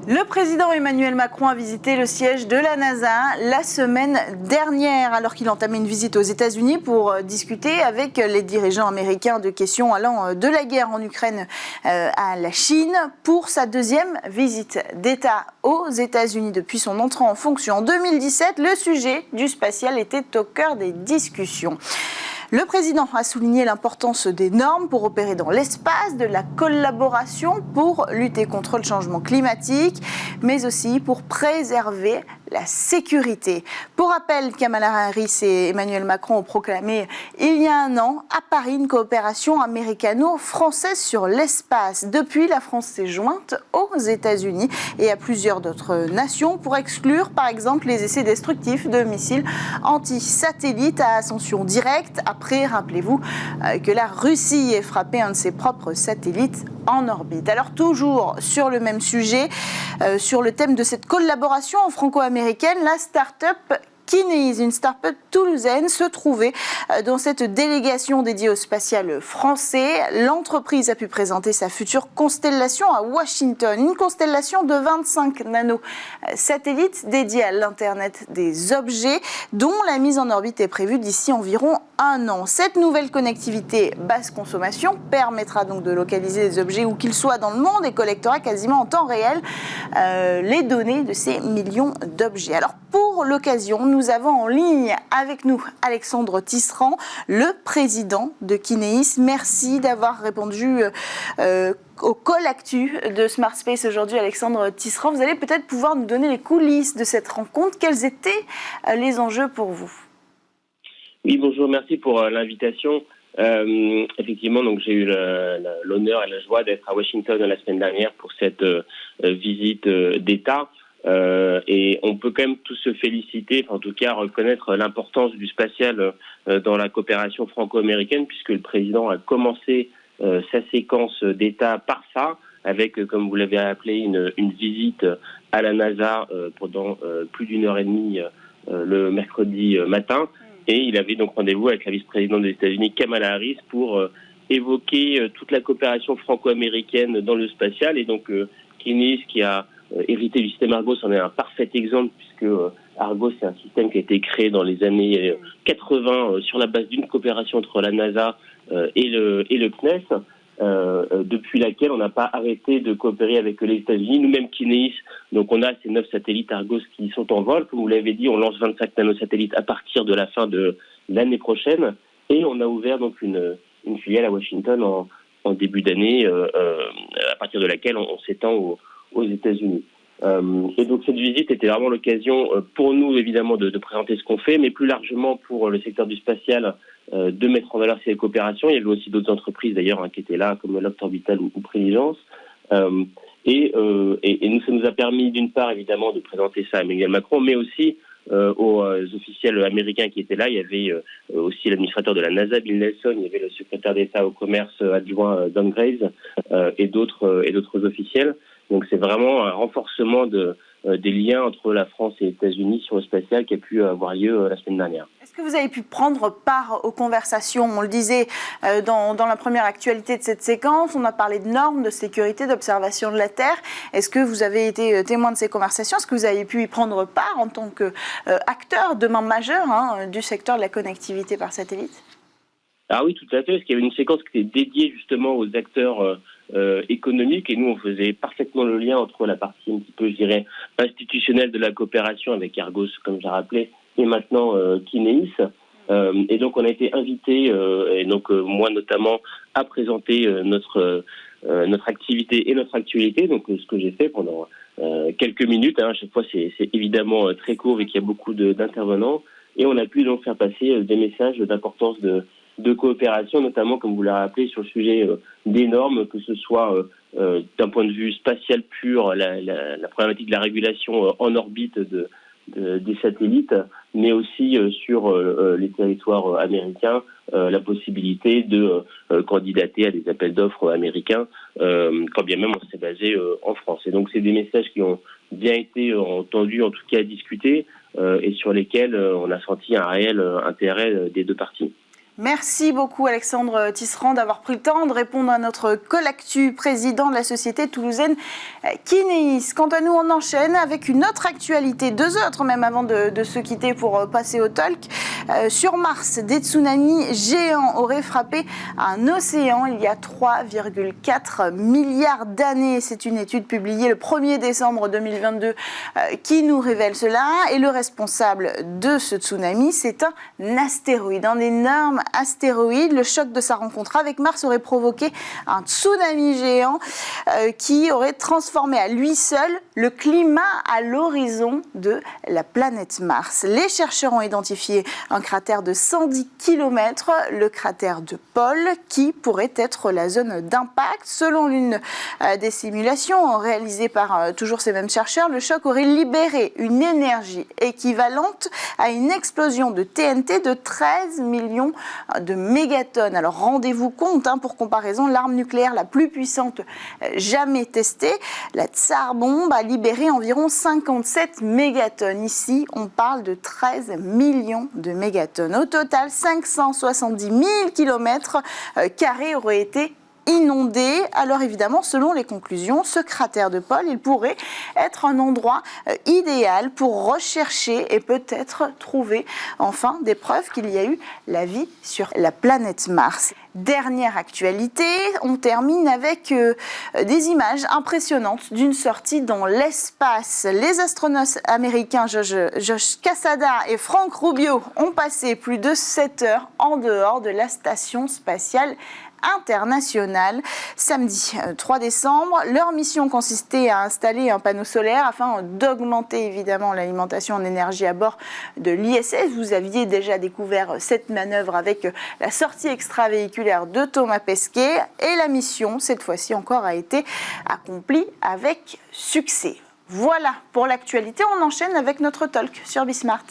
Le président Emmanuel Macron a visité le siège de la NASA la semaine dernière, alors qu'il entamait une visite aux États-Unis pour discuter avec les dirigeants américains de questions allant de la guerre en Ukraine à la Chine. Pour sa deuxième visite d'État aux États-Unis depuis son entrée en fonction en 2017, le sujet du spatial était au cœur des discussions. Le président a souligné l'importance des normes pour opérer dans l'espace, de la collaboration pour lutter contre le changement climatique, mais aussi pour préserver la sécurité. Pour rappel, Kamala Harris et Emmanuel Macron ont proclamé il y a un an à Paris une coopération américano-française sur l'espace. Depuis, la France s'est jointe aux États-Unis et à plusieurs d'autres nations pour exclure par exemple les essais destructifs de missiles anti-satellites à ascension directe. Après, rappelez-vous que la Russie ait frappé un de ses propres satellites en orbite. Alors toujours sur le même sujet, sur le thème de cette collaboration franco-américaine, la start-up Kinéis, une start-up toulousaine, se trouvait dans cette délégation dédiée au spatial français. L'entreprise a pu présenter sa future constellation à Washington, une constellation de 25 nanosatellites dédiés à l'Internet des objets, dont la mise en orbite est prévue d'ici environ un an. Cette nouvelle connectivité basse consommation permettra donc de localiser les objets où qu'ils soient dans le monde et collectera quasiment en temps réel les données de ces millions d'objets. Alors pour l'occasion, nous avons en ligne avec nous Alexandre Tisserand, le président de Kinéis. Merci d'avoir répondu au call actu de Smart Space aujourd'hui, Alexandre Tisserand. Vous allez peut-être pouvoir nous donner les coulisses de cette rencontre. Quels étaient les enjeux pour vous ? Oui, bonjour, merci pour l'invitation. Effectivement, donc j'ai eu l'honneur et la joie d'être à Washington la semaine dernière pour cette visite d'État. Et on peut quand même tous se féliciter, enfin, en tout cas reconnaître l'importance du spatial dans la coopération franco-américaine, puisque le président a commencé sa séquence d'État par ça, avec, comme vous l'avez appelé, une visite à la NASA pendant plus d'une heure et demie le mercredi matin. Et il avait donc rendez-vous avec la vice-présidente des États-Unis, Kamala Harris, pour évoquer toute la coopération franco-américaine dans le spatial. Et donc, Kinéis, qui a hérité du système Argos, en est un parfait exemple, puisque Argos, c'est un système qui a été créé dans les années 80 sur la base d'une coopération entre la NASA et le CNES, depuis laquelle on n'a pas arrêté de coopérer avec les États-Unis. Nous-mêmes, Kinéis, donc on a ces 9 satellites Argos qui sont en vol. Comme vous l'avez dit, on lance 25 nanosatellites à partir de la fin de l'année prochaine. Et on a ouvert donc une filiale à Washington en début d'année, à partir de laquelle on s'étend aux États-Unis. Et donc cette visite était vraiment l'occasion pour nous évidemment de présenter ce qu'on fait, mais plus largement pour le secteur du spatial de mettre en valeur ces coopérations. Il y avait aussi d'autres entreprises d'ailleurs qui étaient là, comme Lockheed Orbital ou Préligence. Et nous, ça nous a permis d'une part évidemment de présenter ça à Emmanuel Macron, mais aussi aux officiels américains qui étaient là. Il y avait aussi l'administrateur de la NASA, Bill Nelson, il y avait le secrétaire d'État au commerce adjoint Don Graves et d'autres officiels. Donc c'est vraiment un renforcement des liens entre la France et les États-Unis sur le spatial qui a pu avoir lieu la semaine dernière. Est-ce que vous avez pu prendre part aux conversations ? On le disait dans la première actualité de cette séquence, on a parlé de normes, de sécurité, d'observation de la Terre. Est-ce que vous avez été témoin de ces conversations ? Est-ce que vous avez pu y prendre part en tant qu'acteur, demain majeur du secteur de la connectivité par satellite ? Ah oui, tout à fait, parce qu'il y avait une séquence qui était dédiée justement aux acteurs économiques, et nous on faisait parfaitement le lien entre la partie un petit peu, je dirais, institutionnelle de la coopération avec Argos, comme j'ai rappelé, et maintenant Kinéis. Et donc on a été invités, et donc moi notamment, à présenter notre activité et notre actualité. Donc ce que j'ai fait pendant quelques minutes, à chaque fois c'est évidemment très court et qu'il y a beaucoup d'intervenants, et on a pu donc faire passer des messages d'importance de coopération, notamment, comme vous l'avez rappelé, sur le sujet des normes, que ce soit d'un point de vue spatial pur, la problématique de la régulation en orbite des satellites, mais aussi sur les territoires américains, la possibilité de candidater à des appels d'offres américains, quand bien même on s'est basé en France. Et donc c'est des messages qui ont bien été entendus, en tout cas discutés, et sur lesquels on a senti un réel intérêt des deux parties. Merci beaucoup Alexandre Tisserand d'avoir pris le temps de répondre à notre Colactu, président de la société toulousaine Kineis. Quant à nous, on enchaîne avec une autre actualité, deux autres même avant de se quitter pour passer au talk. Sur Mars, des tsunamis géants auraient frappé un océan il y a 3,4 milliards d'années. C'est une étude publiée le 1er décembre 2022 qui nous révèle cela. Et le responsable de ce tsunami, c'est un astéroïde, un énorme astéroïde. Le choc de sa rencontre avec Mars aurait provoqué un tsunami géant qui aurait transformé à lui seul le climat à l'horizon de la planète Mars. Les chercheurs ont identifié un cratère de 110 km, le cratère de Paul, qui pourrait être la zone d'impact. Selon l'une des simulations réalisées par toujours ces mêmes chercheurs, le choc aurait libéré une énergie équivalente à une explosion de TNT de 13 millions de mégatonnes. Alors rendez-vous compte, pour comparaison, l'arme nucléaire la plus puissante jamais testée, la Tsar bombe, a libéré environ 57 mégatonnes. Ici, on parle de 13 millions de mégatonnes. Au total, 570 000 km carrés auraient été inondé. Alors évidemment, selon les conclusions, ce cratère de Paul, il pourrait être un endroit idéal pour rechercher et peut-être trouver enfin des preuves qu'il y a eu la vie sur la planète Mars. Dernière actualité, on termine avec des images impressionnantes d'une sortie dans l'espace. Les astronautes américains Josh Cassada et Frank Rubio ont passé plus de 7 heures en dehors de la station spatiale internationale. Samedi 3 décembre, leur mission consistait à installer un panneau solaire afin d'augmenter évidemment l'alimentation en énergie à bord de l'ISS. Vous aviez déjà découvert cette manœuvre avec la sortie extravéhiculaire de Thomas Pesquet et la mission, cette fois-ci encore, a été accomplie avec succès. Voilà pour l'actualité. On enchaîne avec notre talk sur Bismart.